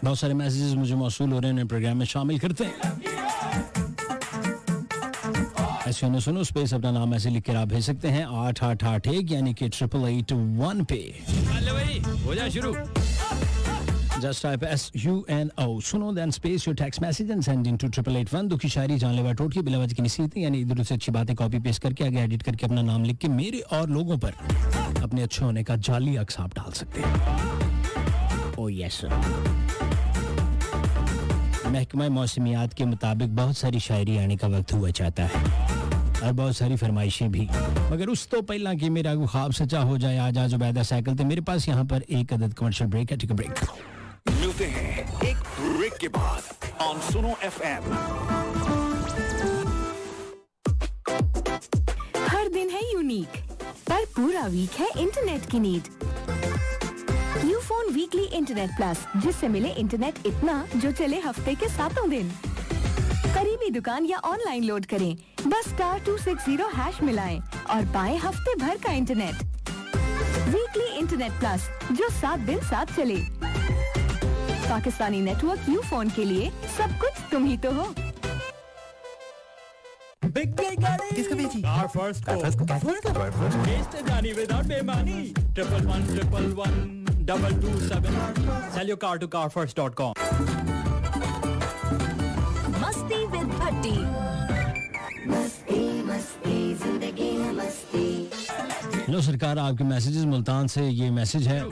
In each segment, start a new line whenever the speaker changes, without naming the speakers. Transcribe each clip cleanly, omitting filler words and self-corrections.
बहुत सारे मैसेजेस मुझे मौसूल हो रहे हैं, प्रोग्राम में शामिल करते हैं। ऐसे सुनो स्पेस अपना नाम ऐसे लिख कर आप भेज सकते हैं 8881 यानी कि 8881 पे।
भाई हो जा शुरू।
Just type SUNO सुनो then space your text message and send into 8881। दुखी शायरी जानलेवा टोटकी बिला वजह की नसीहतें यानी इधर उधर अच्छी बातें कॉपी पेस्ट करके आगे एडिट करके अपना नाम लिख के मेरे और लोगों पर अपने अच्छे होने का जाली अक्स आप डाल सकते हैं। ओ यस सर। महकमा मौसमियात के मुताबिक बहुत सारी शायरी आने का वक्त हुआ चाहता है और बहुत सारी फरमाइशें भी, मगर उस तो पहला कि मेरा ख्वाब सच्चा हो जाए आज आज उबैदा साइकिल थे। मेरे पास यहाँ पर एक अदद कमर्शियल ब्रेक है। ठीक है, ब्रेक
मिलते हैं एक ब्रेक के बाद ऑन सुनो FM।
हर दिन है यूनिक पर पूरा वीक है इंटरनेट की need. Ufone weekly internet plus, जिससे मिले इंटरनेट इतना जो चले हफ्ते के 7 दिन। करीबी दुकान या ऑनलाइन लोड करें, बस *260# मिलाएं और पाएं हफ्ते भर का इंटरनेट। वीकली इंटरनेट प्लस जो 7 दिन साथ चले। पाकिस्तानी नेटवर्क यूफोन के लिए सब कुछ तुम ही तो हो।
बिग गाड़ी
किसका बेची?
कार फर्स्ट को टेस्ट जानी विदाउट बेमानी 111112227 sell your car to carfirst.com।
मस्ती विद भट्टी।
लो सरकार, आपके मैसेजेस मुल्तान से ये मैसेज है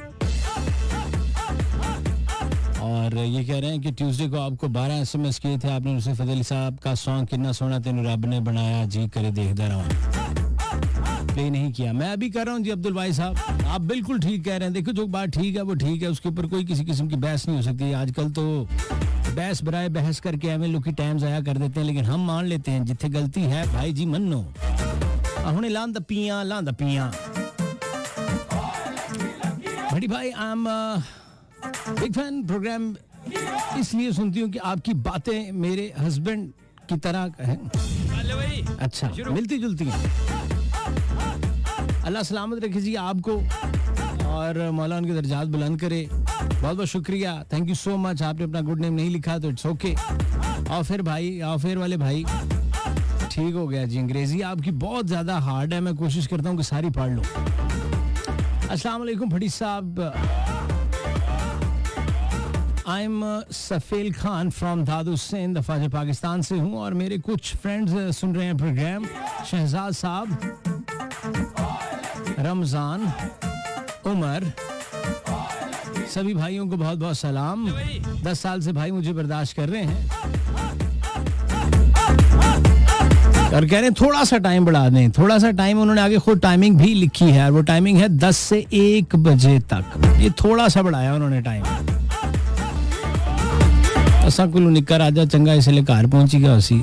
और ये कह रहे हैं कि ट्यूसडे को आपको 12 SMS किए थे आपने। नुसरत अली साहब का सॉन्ग कितना सोना तेनू रब ने बनाया, जी करे देखदा रहूं। प्ले नहीं किया, मैं अभी कर रहा हूँ जी। अब्दुल भाई साहब आप बिल्कुल ठीक कह रहे हैं। देखो जो बात ठीक है वो ठीक है, उसके ऊपर कोई किसी किस्म की बहस नहीं हो सकती। आजकल तो बहस बराए बहस करके हमें लोग की टाइम ज़ाया कर देते हैं, लेकिन हम मान लेते हैं जिथे गलती है भाई जी मनो। हुणे लांदा पियां बड़ी भाई I am big fan. Program इसलिए सुनती हूँ कि आपकी बातें मेरे हस्बैंड की तरह हैं। अच्छा, मिलती जुलती हैं। अल्लाह सलामत रखे जी आपको और मौला उनके दर्जात बुलंद करे। बहुत बहुत शुक्रिया, थैंक यू सो मच। आपने अपना गुड नेम नहीं लिखा तो इट्स ओके। ऑफर भाई, ऑफर वाले भाई ठीक हो गया जी। अंग्रेजी आपकी बहुत ज़्यादा हार्ड है, मैं कोशिश करता हूँ कि सारी पढ़ लूँ। अस्सलाम वालेकुम भट्टी साहब, आई एम सफेल खान फ्रॉम दादू सिंध, दफाज पाकिस्तान से हूँ और मेरे कुछ फ्रेंड्स सुन रहे हैं प्रोग्राम। शहजाद साहब, रमजान, उमर, सभी भाइयों को बहुत बहुत सलाम। 10 साल से भाई मुझे बर्दाश्त कर रहे हैं और कह रहे हैं थोड़ा सा टाइम बढ़ा दें, थोड़ा सा टाइम। उन्होंने आगे खुद टाइमिंग भी लिखी है, वो टाइमिंग है 10 से 1 बजे तक। ये थोड़ा सा बढ़ाया उन्होंने टाइम। असा कुल निक्का राजा चंगा इसलिए घर पहुंची गया उसी।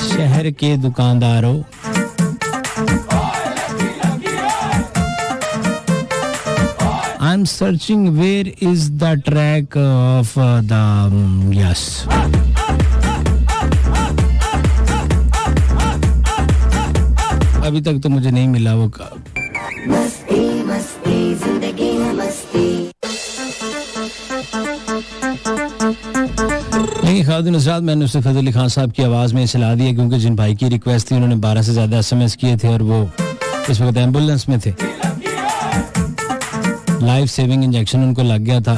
शहर के दुकानदारों, I'm searching where is the track of the yes. अभी तक तो मुझे नहीं मिला वो।
मस्ती मस्ती जिंदगी है मस्ती।
नहीं खादिन नज़रात, मैंने उससे फ़ज़ल अली खान साहब की आवाज़ में चला दिया क्योंकि जिन भाई की रिक्वेस्ट थी उन्होंने 12 से ज़्यादा SMS किए थे और वो इस वक्त एम्बुलेंस में थे। लाइफ सेविंग इंजेक्शन उनको लग गया था,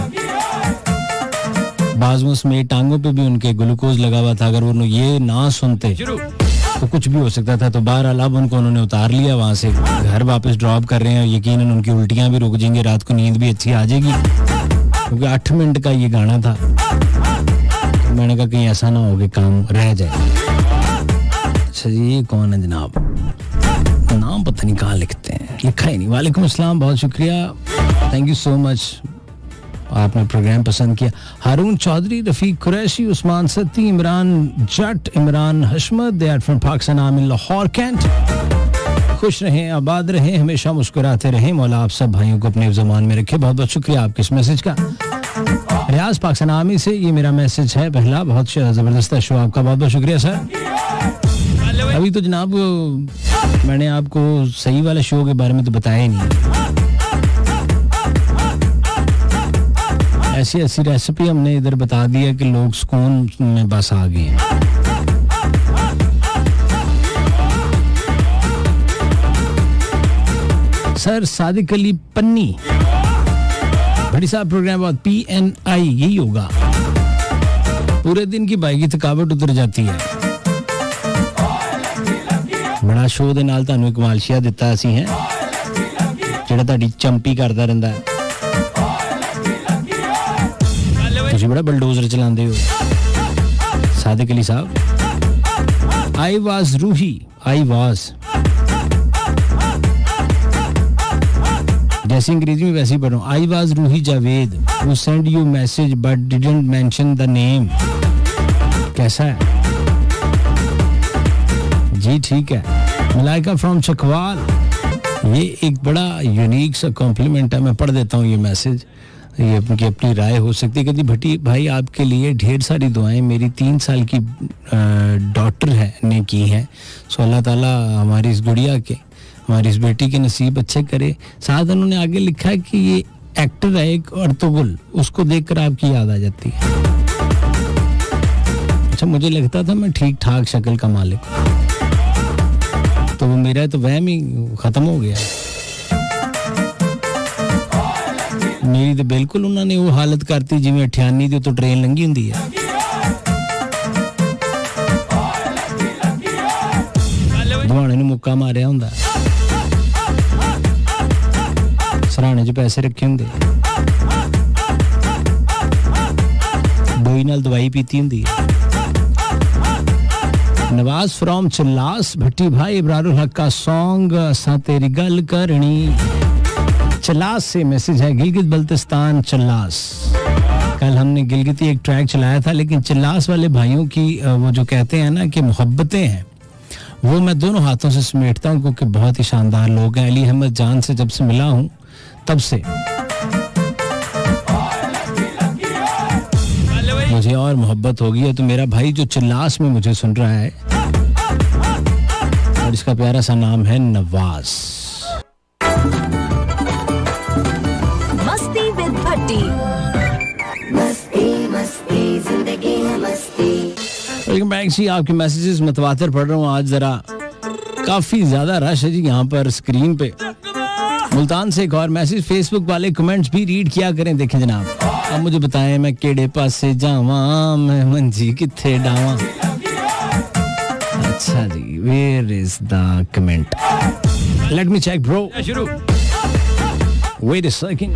बाजुओं में टांगों पे भी उनके ग्लूकोज लगा हुआ था। अगर वो ये ना सुनते तो कुछ भी हो सकता था। तो बहरहाल अब उनको उन्होंने उतार लिया, वहाँ से घर वापस ड्रॉप कर रहे हैं। यकीनन उनकी उल्टियाँ भी रुक जाएंगी, रात को नींद भी अच्छी आ जाएगी क्योंकि 8 मिनट का ये गाना था। तो मैंने कहा कहीं ऐसा ना हो कि काम रह जाए। अच्छा जी, ये कौन है जनाब? नाम पता नहीं कहाँ लिखते हैं, लिखा ही नहीं। वालेकुम अस्सलाम, बहुत शुक्रिया, थैंक यू सो मच, आपने प्रोग्राम पसंद किया। Haroon Chaudhry, Rafiq Qureshi, Usman Satti, Imran Jatt, Imran Hashmat, they are from Pakistan, Aamir Lahore cantt. खुश रहें, आबाद रहें, हमेशा मुस्कुराते रहें। मौला आप सब भाइयों को अपने ज़मान में रखे। बहुत बहुत शुक्रिया आपके इस मैसेज का। रियाज पाकिस्तान आर्मी से ये मेरा मैसेज है पहला। बहुत ज़बरदस्त शो आपका, बहुत बहुत शुक्रिया सर। अभी तो जनाब मैंने आपको सही वाले शो के बारे में तो बताया ही नहीं। ऐसी ऐसी रेसिपी हमने इधर बता दी है कि लोग सुकून में बस आ गए हैं। सर सादिक अली पन्नी, बड़ी साहब प्रोग्राम बाद PNI यही होगा। पूरे दिन की बाइक की थकावट उतर जाती है। बड़ा शो ਦੇ ਨਾਲ ਤੁਹਾਨੂੰ ਇੱਕ ਮਾਲਸ਼ੀਆ ਦਿੱਤਾ ਅਸੀਂ ਹੈ ਜਿਹੜਾ ਤੁਹਾਡੀ ਚੰਪੀ ਕਰਦਾ ਰਹਿੰਦਾ ਹੈ। ਤੁਸੀਂ ਬੜਾ ਬਲਡੋਜ਼ਰ ਚਲਾਉਂਦੇ ਹੋ सादिक अली साहब। I was Ruhi, I was जैसे अंग्रेजी में वैसे ही पढ़ रहा हूँ। I was Ruhi Javed who sent you message but didn't mention the name। कैसा है जी? ठीक है। मलाइका फ्रॉम चकवाल, ये एक बड़ा यूनिक सा कॉम्प्लीमेंट है। मैं पढ़ देता हूँ ये मैसेज, ये अपनी राय हो सकती है। कहती भट्टी भाई आपके लिए ढेर सारी दुआएं मेरी 3 साल की डॉटर है ने की हैं। सो अल्लाह ताला हमारी इस गुड़िया के, हमारी इस बेटी के नसीब अच्छे करे। साथ उन्होंने आगे लिखा है कि ये एक्टर है एक अर्तुगरुल, उसको देखकर आपकी याद आ जाती है। अच्छा, मुझे लगता था मैं ठीक ठाक शक्ल का मालिक, तो वो मेरा तो वहम ही खत्म हो गया। मेरी तो बिल्कुल उन्होंने वो हालत करती जिवें 98 दी तो ट्रेन लंघी हुंदी है। दुआने नूं मुक्का मारिया हुंदा, सराहने च पैसे रखे हुंदे, डोई नाल दवाई पीती हुंदी है। नवाज फ्रॉम चल्लास, भट्टी भाई इब्रारुल हक का सॉन्ग सा तेरी गल करनी। चल्लास से मैसेज है, गिलगित बल्तिस्तान चल्लास। कल हमने गिलगिती एक ट्रैक चलाया था, लेकिन चल्लास वाले भाइयों की वो जो कहते हैं ना कि मोहब्बतें हैं, वो मैं दोनों हाथों से समेटता हूँ क्योंकि बहुत ही शानदार लोग हैं। अली अहमद जान से जब से मिला हूँ तब से मुझे और मोहब्बत हो गई है। तो मेरा भाई जो चिल्लास में मुझे सुन रहा है और इसका प्यारा सा नाम है नवाज।
मस्ती विद भट्टी,
मस्ती मस्ती जिंदगी है मस्ती।
वेलकम बैक जी। आपके मैसेजेस मतवातर पढ़ रहा हूँ आज, जरा काफी ज्यादा रश है जी यहाँ पर स्क्रीन पे। मुल्तान से एक और मैसेज, फेसबुक वाले कमेंट्स भी रीड किया करें। देखें जनाब, अब मुझे बताएं मैं केड़े पासे जावां, मैं मंजी किथे डावां। अच्छा जी, where is the comment? Let me check bro. शुरू। Wait a second,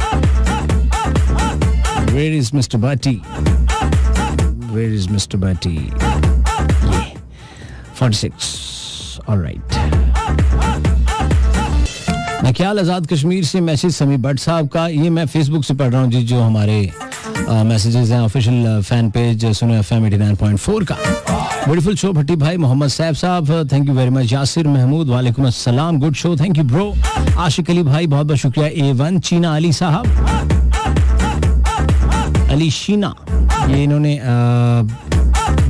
where is mister Bhatti? Where is mister Bhatti? 46। Alright. मैं ख्याल आज़ाद कश्मीर से मैसेज समी भट्ट साहब का, ये मैं फेसबुक से पढ़ रहा हूँ जी, जो हमारे मैसेजेस हैं ऑफिशियल फैन पेज सुनो FM 89.4 का। ब्यूटीफुल शो भट्टी भाई। Mohammad Saif sahab, thank you very much. Yasir Mahmood, वालेकुम अस्सलाम, good show, thank you bro. Ashiq Ali भाई, बहुत बहुत शुक्रिया। A1 चीना अली साहब, अली शीना, ये इन्होंने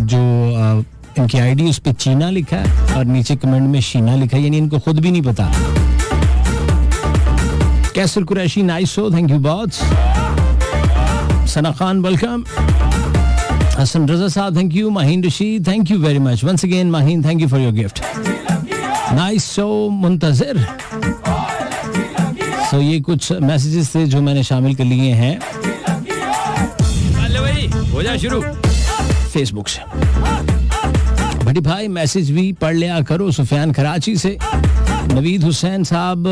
जो इनकी आईडी उस पर चीना लिखा है और नीचे कमेंट में शीना लिखा है, यानी इनको खुद भी नहीं पता। Kaiser Qureshi, nice show, thank you बहुत। Sana Khan, welcome. Hassan Raza sahab, thank you. Maheen Rashid, thank you very much once again. Maheen, thank you for your gift, nice show. Muntazir. So ये कुछ मैसेजेस थे जो मैंने शामिल कर लिए हैं। हो जा शुरू फेसबुक से। भट्टी भाई मैसेज भी पढ़ लिया करो। सुफियान कराची से, नवीद हुसैन साहब,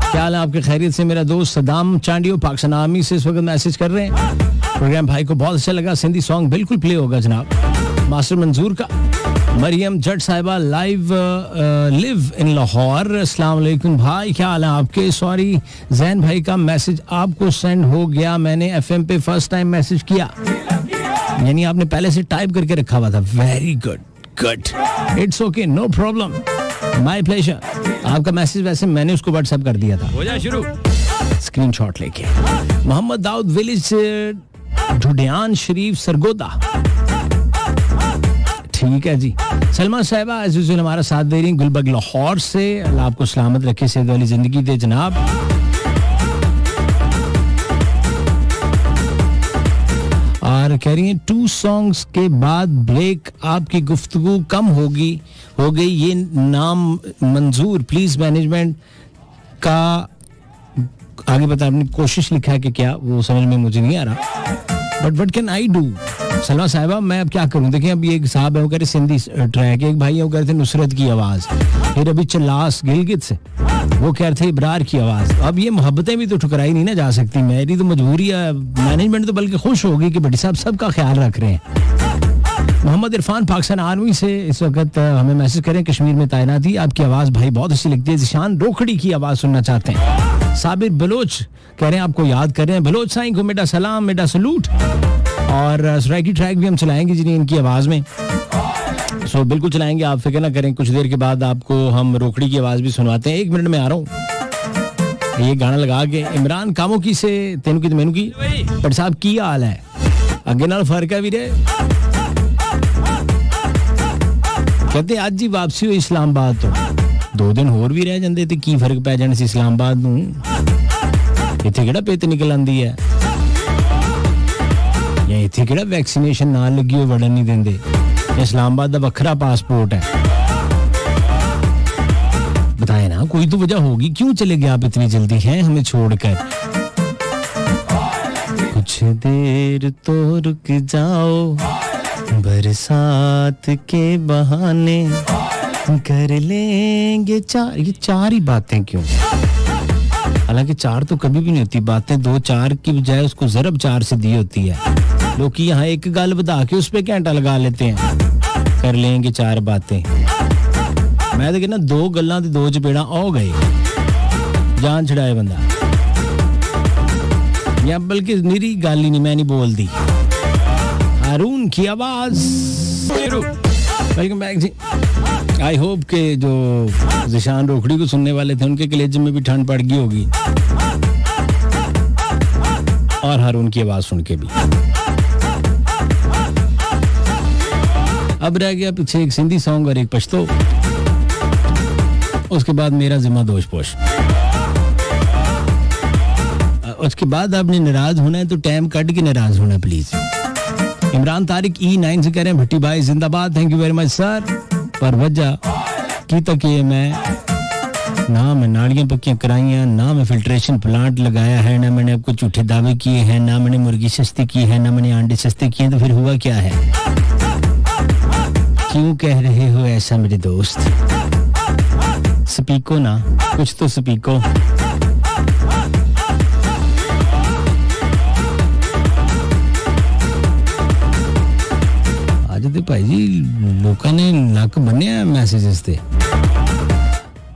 क्या हाल है आपके? खैरियत से। मेरा दोस्त सदाम चांडियो पाकिस्तान आर्मी से इस वक्त मैसेज कर रहे हैं। प्रोग्राम भाई को बहुत अच्छा लगा, सिंधी सॉन्ग बिल्कुल प्ले होगा जनाब। मास्टर मंजूर का। मरियम जट साहिबा, लाइव लिव इन लाहौर, अस्सलाम वालेकुम भाई, क्या हाल है आपके? सॉरी, जैन भाई का मैसेज आपको सेंड हो गया, मैंने FM पे फर्स्ट टाइम मैसेज किया, यानी आपने पहले से टाइप करके रखा हुआ था। Very good, good, it's okay, no problem, my pleasure. आपका मैसेज वैसे मैंने उसको व्हाट्सएप कर दिया था। हो जाए शुरू स्क्रीनशॉट लेके। मोहम्मद दाऊद विलेज ढुडियान शरीफ सरगोदा, ठीक ठीक है जी। सलमा साहिबा एज यूजुअल हमारा साथ दे रही हैं गुलबर्ग लाहौर से। अल्लाह आपको सलामत रखे, सेहत वाली जिंदगी दे जनाब। और कह रही हैं 2 सॉन्ग्स के बाद ब्रेक आपकी गुफ्तगू कम हो गई, ये नाम मंजूर प्लीज मैनेजमेंट का आगे बता। आपने कोशिश लिखा है कि क्या, वो समझ में मुझे नहीं आ रहा, but what can I do. Salma साहिबा मैं अब क्या करूं। देखिए अब ये एक साहब है वो कह रहे सिंधी ट्रैक, एक भाई है वो कह रहे थे नुसरत की आवाज, फिर अभी चलास गिलगित से वो कह रहे थे इब्रार की आवाज। अब ये मोहब्बतें भी तो ठुकराई नहीं ना जा सकती, मेरी तो मजबूरी है। मैनेजमेंट तो बल्कि खुश होगी कि भट्टी साहब सबका ख्याल रख रहे हैं। मोहम्मद इरफान पाकिस्तान आर्मी से इस वक्त हमें मैसेज करें, कश्मीर में तैनात थी, आपकी आवाज भाई बहुत अच्छी लगती है, जिशान रोखड़ी की आवाज सुनना चाहते हैं। साबिर बलोच कह रहे हैं आपको याद कर रहे हैं, बलोच साईं को मेरा सलाम, मेरा सलूट। और सराइकी ट्रैक भी हम चलाएंगे जिन्हें इनकी आवाज में, सो बिल्कुल चलाएंगे, आप फिक्र ना करें। कुछ देर के बाद आपको हम रोकड़ी की आवाज भी सुनवाते हैं। 1 मिनट में आ रहा हूँ। ये गाना लगा के इमरान कामों की से तेनू की मैनू की पर साहब की हाल है, अगे नाल फर्क है वीरे। कहते आज ही वापसी हुई इस्लामाबाद तो 2 दिन होर भी रह जाते तो की फर्क पै जाना सी इस्लामाबाद नूं। इत्थे किहड़ा पित निकल आंदी है, या इत्थे किहड़ा वैक्सीनेशन ना लगी होई वड़न नहीं देंदे। इस्लामाबाद का वखरा पासपोर्ट है। बताए ना, कोई तो वजह होगी, क्यों चले गए आप इतनी जल्दी हैं हमें छोड़कर। कुछ देर तो रुक जाओ, बरसात के बहाने कर लेंगे 4। ये 4 ही बातें क्यों, हालांकि 4 तो कभी भी नहीं होती बातें, 2-4 की बजाय उसको ज़रब 4 से दी होती है। लोग यहाँ एक गल बधा के उस पे घंटा लगा लेते हैं, कर लेंगे 4 बातें। मैं तो कहना 2 गल्लां ते 2 चपेड़ा हो गए, जान छड़ाए बंदा। या बल्कि मेरी गल ही नहीं, मैं नहीं बोलती। हारून की आवाज। वेलकम बैक जी। आई होप के जो जिशान रोखड़ी को सुनने वाले थे उनके कलेजे में भी ठंड पड़ गई होगी, और हारून की आवाज सुन के भी। अब रह गया पीछे एक सिंधी सॉन्ग और एक पश्तो, उसके बाद मेरा जिम्मा दोष पोश। उसके बाद आपने नाराज होना है तो टाइम कट के नाराज होना प्लीज। इमरान तारिक E9 से कह रहे हैं भट्टी भाई जिंदाबाद, thank you very much sir. पर वजह की तक ये मैं ना मैं नालियां पक्कियां कराइयां, ना मैं फिल्ट्रेशन प्लांट लगाया है, ना मैंने आपको झूठे दावे किए हैं, ना मैंने मुर्गी सस्ती की है, ना मैंने अंडे सस्ते किए, तो फिर हुआ क्या है? क्यों कह रहे हो ऐसा मेरे दोस्त? स्पीको ना, कुछ तो स्पीको। आज तो भाई जी लोगों ने नक बन्ने मैसेजेस थे।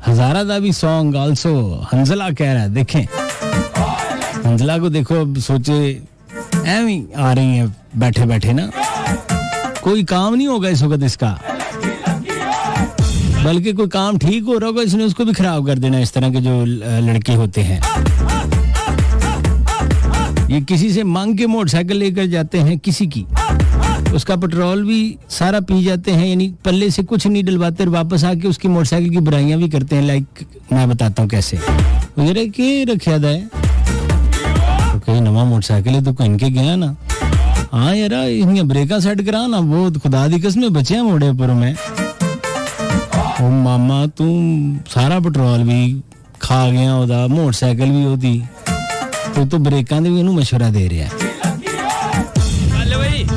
हजारा दा भी सॉन्ग आल्सो हंजला कह रहा है, देखें हंजला को देखो, अब सोचे ऐवी आ रही है बैठे बैठे ना, कोई काम नहीं होगा इस वक्त इसका, बल्कि कोई काम ठीक हो रहा होगा, इसने उसको भी खराब कर देना। इस तरह के जो लड़के होते हैं, ये किसी से मांग के मोटरसाइकिल लेकर जाते हैं, किसी की उसका पेट्रोल भी सारा पी जाते हैं, यानी पल्ले से कुछ नहीं डलवाते, और वापस आके उसकी मोटरसाइकिल की बुराइयां भी करते हैं। लाइक मैं बताता हूँ कैसे। वगैरह के रखा था तो कहीं नवा मोटरसाइकिल है तो कोई इनके गया ना, हाँ यार इनके ब्रेका सेट करा ना, वो खुदा दी कसम बचे हैं मोड़े पर में। ओ मामा तू सारा पेट्रोल भी खा गया, ओदा मोटरसाइकिल भी होती, तो ब्रेकां दे भी इनू मशवरा दे रहा है।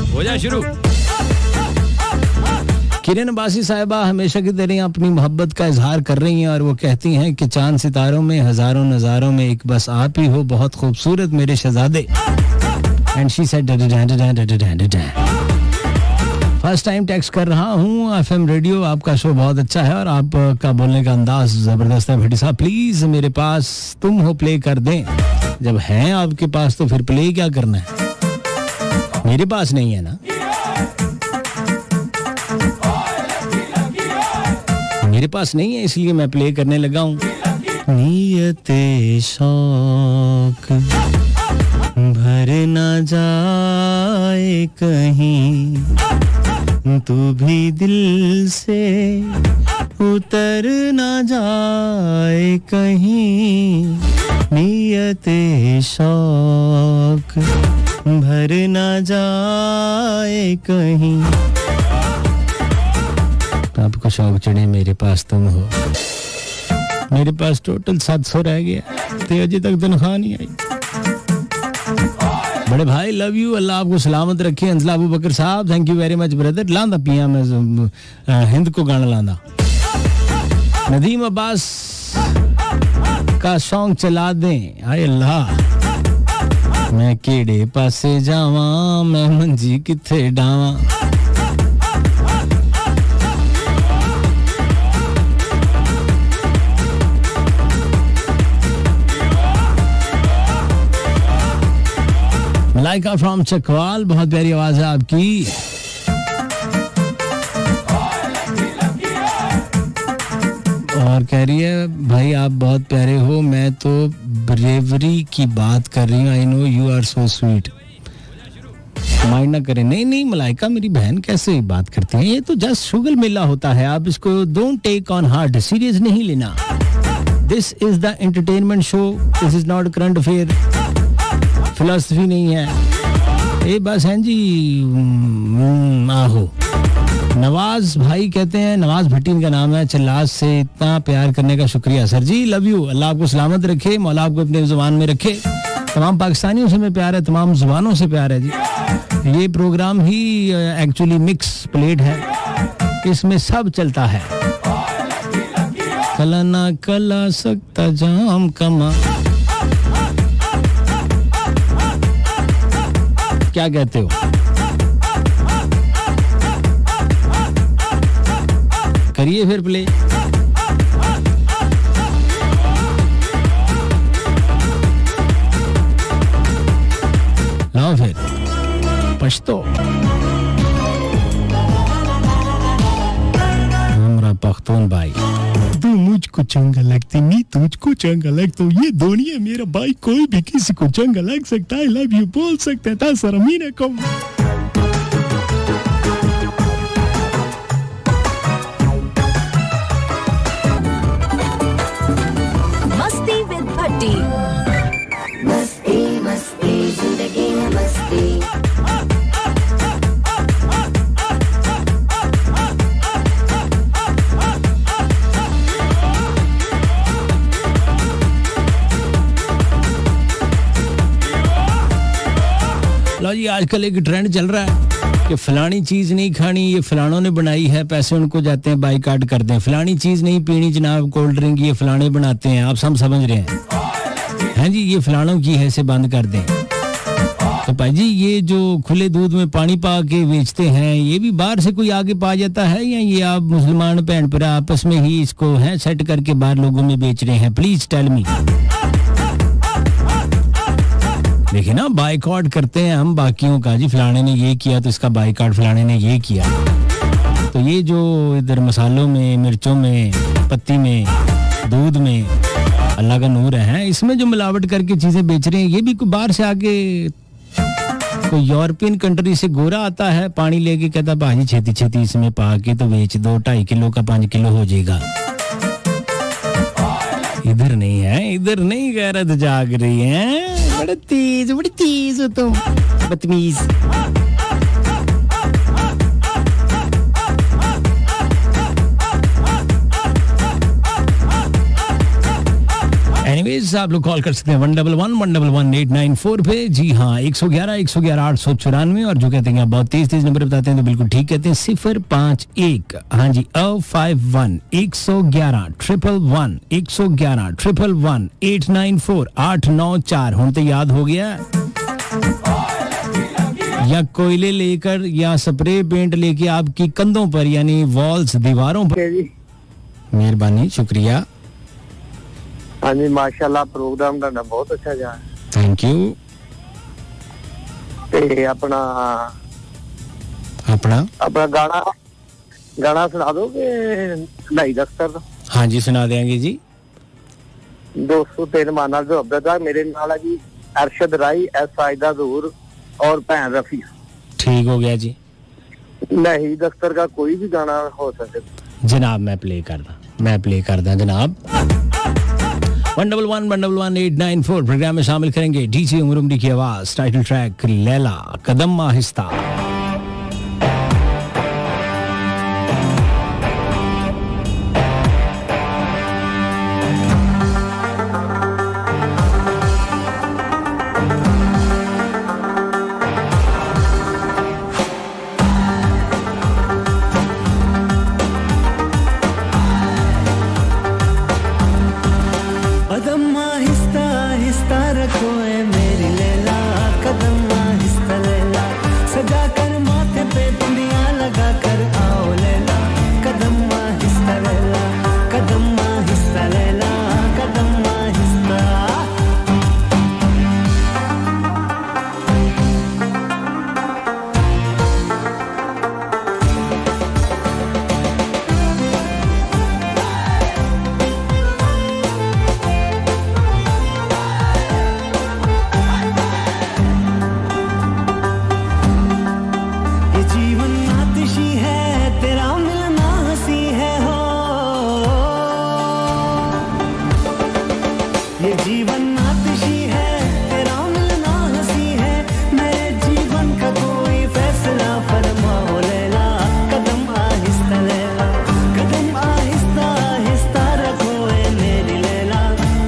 हो जा शुरू।
किरण अब्बासी साहिबा हमेशा की तरह अपनी मोहब्बत का इजहार कर रही हैं, और वो कहती हैं कि चांद सितारों में हजारों नजारों में एक बस आप ही हो, बहुत खूबसूरत मेरे शहजादे। And she said first time text कर रहा हूँ एफएम रेडियो, आपका शो बहुत अच्छा है और आपका बोलने का अंदाज जबरदस्त है। भट्टी साहब प्लीज मेरे पास तुम हो प्ले कर दें। जब है आपके पास तो फिर प्ले क्या करना है, मेरे पास नहीं है ना, मेरे पास नहीं है, इसलिए मैं प्ले करने लगा हूँ। नियते शौक भर ना जाए कहीं, तू भी दिल से उतर ना जाए कहीं, नियते शौक भर ना जाए कहीं। आपको शौक चढ़े मेरे पास तुम हो, मेरे पास टोटल 700 रह गया, तो अभी तक तनख्वाह नहीं आई। बड़े भाई लव यू, अल्लाह आपको सलामत रखे। अंजला अबू बकर साहब thank you very much brother. लांदा पिया मैं हिंद को गाना लांदा। नदीम अब्बास का सॉन्ग चला दें। हाय अल्लाह, मैं केड़े पासे जावा, मैं मंजी किथे डावा। मलाइका फ्रॉम चकवाल, बहुत प्यारी आवाज है आपकी। और कह रही है भाई आप बहुत प्यारे हो, मैं तो ब्रेवरी की बात कर रही हूँ। I know you are so sweet. Mind ना करें। नहीं नहीं मलाइका मेरी बहन कैसे बात करती है, ये तो जस्ट शुगल मेला होता है, आप इसको don't take on heart, serious नहीं लेना। This is the entertainment show, this is not current affair, philosophy नहीं है ये, बस है जी। आहो नवाज भाई कहते हैं, नवाज भट्टी इनका नाम है, चल्लास से, इतना प्यार करने का शुक्रिया सर जी, लव यू। अल्लाह आपको सलामत रखे, मौला आपको अपने जुबान में रखे। तमाम पाकिस्तानियों से मैं प्यार है, तमाम जुबानों से प्यार है जी। ये प्रोग्राम ही एक्चुअली मिक्स प्लेट है, इसमें सब चलता है। कला ना कला सकता जाम कमा, क्या कहते हो? करिए फिर प्ले। लाओ फिर पश्तो हमरा पख्तून भाई। तू मुझको चंगा लगती, नहीं तुझको चंगा लगता, ये दुनिया मेरा भाई, कोई भी किसी को चंगा लग सकता है। लव यू बोल सकते था सर अमीना को।
मस्ती विद भट्टी।
मस्ती मस्ती जिंदगी है मस्ती।
लो जी आजकल एक ट्रेंड चल रहा है कि फलानी चीज नहीं खानी, ये फलानों ने बनाई है, पैसे उनको जाते हैं बाइकाट करते हैं। फलानी चीज नहीं पीनी जनाब, कोल्ड ड्रिंक ये फलाने बनाते हैं, आप सब समझ रहे हैं जी, ये फलानों की है, से बंद कर दें। तो भाई जी ये जो खुले दूध में पानी पा के बेचते हैं, ये भी बाहर से कोई आगे पा जाता है, या ये आप मुसलमान बहन भरा आपस में ही इसको है सेट करके बाहर लोगों में बेच रहे हैं? Please tell me. देखिए ना, बाइकआउट करते हैं हम बाकियों का जी, फलाने ने ये किया तो इसका बाइकआउट, फलाने ने ये किया। तो ये जो इधर मसालों में, मिर्चों में, पत्ती में, दूध में अल्लाह का नूर है, इसमें जो मिलावट करके चीजें बेच रहे हैं, ये भी कोई बाहर से आके कोई यूरोपियन कंट्री से गोरा आता है, पानी लेके कहता भाजी छेती छेती इसमें पा के तो बेच दो, 2.5 किलो का 5 किलो हो जाएगा। इधर नहीं है, इधर नहीं गैरत जाग रही है। बड़ी तेज हो तुम, बदतमीज। एनीवेज आप लोग कॉल कर सकते हैं 111-111-894 पे। जी हाँ 111-111-894, और जो कहते हैं आप बहुत तेज नंबर बताते हैं तो बिल्कुल ठीक कहते हैं, 051 हाँ जी 051-111-111-111-894 हूं तो याद हो गया। या कोयले लेकर या स्प्रे पेंट लेके आपकी कंधों पर यानी वॉल्स, दीवारों पर। मेहरबानी, शुक्रिया।
हाँ जी माशाल्लाह, प्रोग्राम का बहुत अच्छा जा।
Thank you.
ते अपना गाना सुना दोगे ढाई दफ्तर?
हाँ जी सुना देंगे जी।
203 माना जो अब्दा मेरे नाल है जी, अरशद राई, एस आयदा दूर और भैन रफी।
ठीक हो गया जी।
नहीं दफ्तर का कोई भी गाना हो सके।
जनाब मैं प्ले करदा जनाब 1111894 प्रोग्राम में शामिल करेंगे डीजे उमर उमरी की आवाज, टाइटल ट्रैक लैला, कदम आहिस्ता।
कदम आहिस्ता आहिस्ता रखो ए मेरी लैला, कदम आहिस्ता लैला, सजा कर माथे पे दुनिया लगा कर आओ लैला, कदम आहिस्ता लैला, कदम आहिस्ता लैला, कदम आहिस्ता। ये जीवन आतिशी है, तेरा मिलना हंसी है हो, ये जीवन आतिशी है, तेरा मिलना हंसी है, मेरे जीवन का कोई फैसला फरमाओ लैला, कदम आहिस्ता लैला, कदम आहिस्ता आहिस्ता रखो ए मेरी लैला,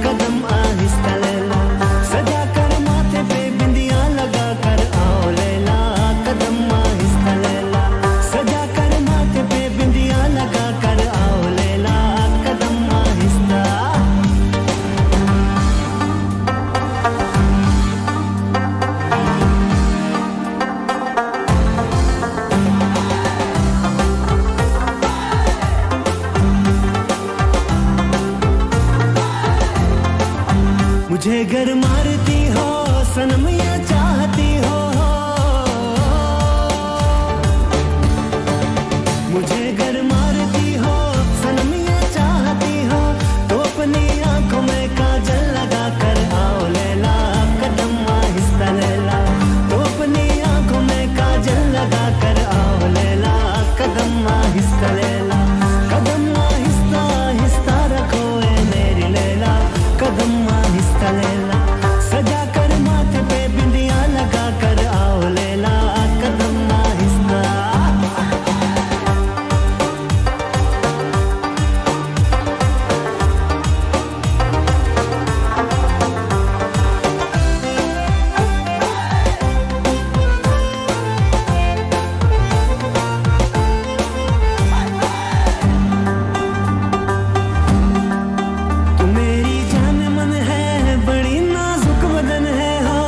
कदम आहिस्ता लैला, सजा कर माथे पे बिंदिया लगा कर आओ लैला, कदम आहिस्ता लैला, सजा कर माथे पे बिंदिया लगा कर आओ लैला, कदम आहिस्ता। मुझे घर मारती हो सनम या चाहती हो, मुझे घर मारती हो सनम या चाहती हो, तो अपनी आंखों में काजल लगा कर आओ लैला, कदम आहिस्ता लैला, तो अपनी आंखों में काजल लगा कर आओ लैला, कदम आहिस्ता लैला, कदम आहिस्ता आहिस्ता रखो ए मेरी लैला, कदम आहिस्ता लैला, सजा कर माथे पे बिंदिया लगा कर आओ लैला, कदम आहिस्ता। तू मेरी जान मन है, बड़ी नाजुक बदन है हो,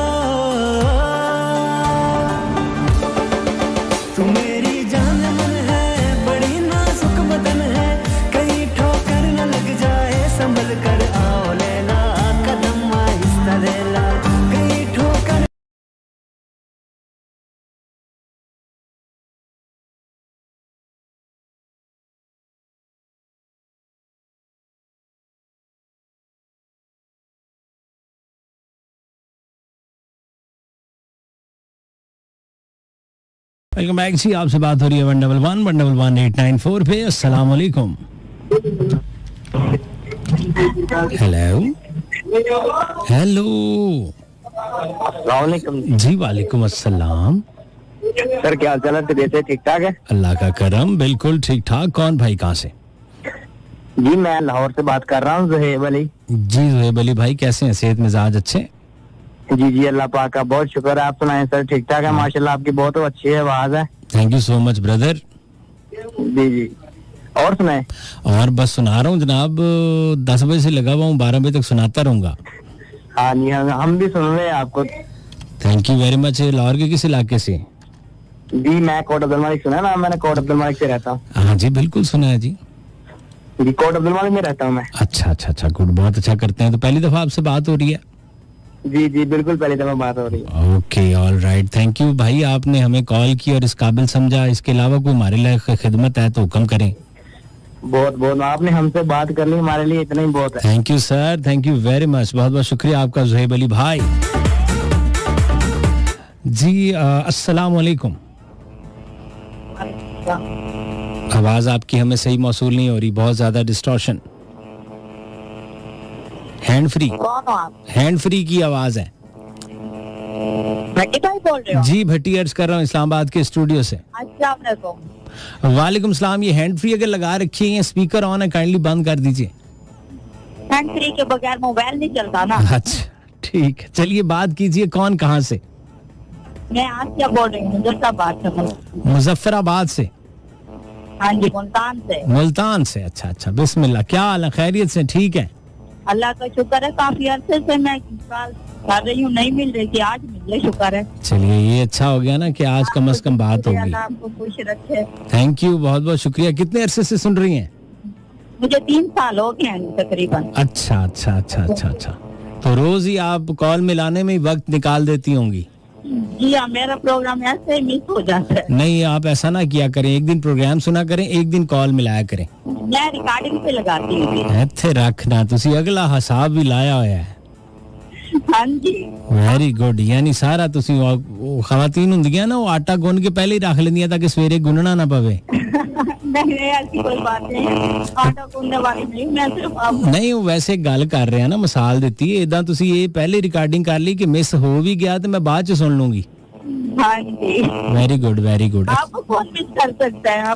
तू मेरी जान मन है, बड़ी नाजुक बदन है, कहीं ठोकर न लग जाए संभल कर आओ लैला, कदम आहिस्ता लैला, कहीं ठोकर।
वेलकम बैक जी, आपसे बात हो रही है 1111894 पे। अस्सलाम वालेकुम। हेलो हेलो
अस्सलामुअलैकुम
जी, वालेकुम अस्सलाम।
सर, क्या हाल चाल है? तबीयत ठीक ठाक है?
अल्लाह का करम, बिल्कुल ठीक ठाक। कौन भाई, कहाँ से?
जी मैं लाहौर से बात कर रहा हूँ, ज़ुहैब अली।
जी ज़ुहैब अली भाई, कैसे हैं? सेहत मिजाज अच्छे?
जी जी अल्लाह पाक का बहुत शुक्र है। आप सुनाएं सर? ठीक ठाक है माशाल्लाह, आपकी बहुत अच्छी आवाज है।
Thank you so much brother.
जी जी, और सुनाएं?
और बस सुना रहा हूँ जनाब, 10 बजे से लगा हुआ हूँ, 12 बजे तक सुनाता रहूंगा।
हाँ जी, हम भी सुन रहे हैं आपको।
Thank you very much. Lahore के किस इलाके से?
जी मैं कोट अब्दुल मालिक, सुना ना? मैंने कोट अब्दुल मालिक से रहता हूँ।
हाँ जी बिल्कुल सुना है जी।
जी कोट अब्दुल मालिक में रहता हूँ मैं।
अच्छा अच्छा अच्छा, गुड, बहुत अच्छा करते हैं। तो पहली दफा आपसे बात हो रही है?
जी जी बिल्कुल, पहली दफा बात हो रही है।
Okay all right, thank you भाई, आपने हमें कॉल की और इस काबिल समझा। इसके अलावा कोई हमारे लिए खिदमत है तो हुक्म करें।
बहुत बहुत, आपने हमसे बात कर ली, हमारे लिए इतना ही बहुत है।
Thank you sir, thank you very much, बहुत बहुत शुक्रिया आपका ज़ुहैब अली भाई जी। अस्सलाम वालेकुम।
आपका।
आवाज आपकी हमें सही मौसूल नहीं हो रही, बहुत ज्यादा डिस्टॉर्शन। हैंड फ्री,
कौन हो आप?
हैंड फ्री की आवाज है।
भट्टी भाई बोल रहे हो?
जी भट्टी अर्ज कर रहा हूँ इस्लामाबाद के स्टूडियो से।
अस्सलाम वालेकुम।
वालेकुम सलाम। ये हैंड फ्री अगर लगा रखी है, स्पीकर ऑन है, काइंडली बंद कर दीजिए।
हैंड फ्री के बगैर मोबाइल नहीं चलता ना।
अच्छा ठीक है, चलिए बात कीजिए। कौन कहाँ से?
मैं आसिया बोल रही हूँ मुजफ्फराबाद से।
मुजफ्फराबाद से?
हाँ जी, मुल्तान से।
मुल्तान से, अच्छा अच्छा, बिस्मिल्लाह। क्या हाल है, खैरियत से? ठीक है,
अल्लाह का शुक्र है, काफी अरसे से मैं कॉल कर रही हूँ, नहीं मिल रही थी, आज मिल रही, शुक्र है।
चलिए ये अच्छा हो गया ना कि आज कम से कम बात होगी।
अल्लाह आपको खुश रखे।
थैंक यू, बहुत बहुत शुक्रिया। कितने अरसे से सुन रही हैं?
मुझे 3 साल हो गए हैं तकरीबन।
अच्छा अच्छा अच्छा अच्छा अच्छा, तो रोज ही आप कॉल मिलाने में ही वक्त निकाल देती होंगी?
जी हाँ, मेरा प्रोग्राम ऐसे ही मिस हो जाता है।
नहीं, आप ऐसा ना किया करें, एक दिन प्रोग्राम सुना करें, एक दिन कॉल मिलाया करें।
मैं रिकॉर्डिंग पे लगाती हूँ।
ਇੱਥੇ ਰੱਖਣਾ ਤੁਸੀਂ ਅਗਲਾ ਹਿਸਾਬ ਵੀ ਲਾਇਆ ਹੋਇਆ ਹੈ।
हाँ जी।
Very good. ਯਾਨੀ ਸਾਰਾ ਤੁਸੀਂ ਉਹ ਖਵਾਤੀਨ ਹੁੰਦੀਆਂ ਨਾ, ਉਹ ਆਟਾ ਗੁੰਨ ਕੇ ਪਹਿਲੇ ਹੀ ਰੱਖ ਲੈਂਦੀਆਂ ਤਾਂ ਕਿ ਸਵੇਰੇ ਗੁੰਨਣਾ ਨਾ ਪਵੇ।
नहीं ऐसी कोई बात नहीं, आटा गूंदने वाली नहीं, मैं सिर्फ आप।
ਨਹੀਂ, ਉਹ ਵੈਸੇ ਗੱਲ ਕਰ ਰਿਹਾ ਨਾ, ਮਿਸਾਲ ਦਿੱਤੀ ਹੈ। ਇਦਾਂ ਤੁਸੀਂ ਇਹ ਪਹਿਲੇ ਰਿਕਾਰਡਿੰਗ ਕਰ ਲਈ ਕਿ ਮਿਸ ਹੋ ਵੀ ਗਿਆ ਤੇ ਮੈਂ ਬਾਅਦ ਚ ਸੁਣ ਲੂੰਗੀ।
हाँ जी।
Very good, very good.
आपको कौन मिस कर सकता है?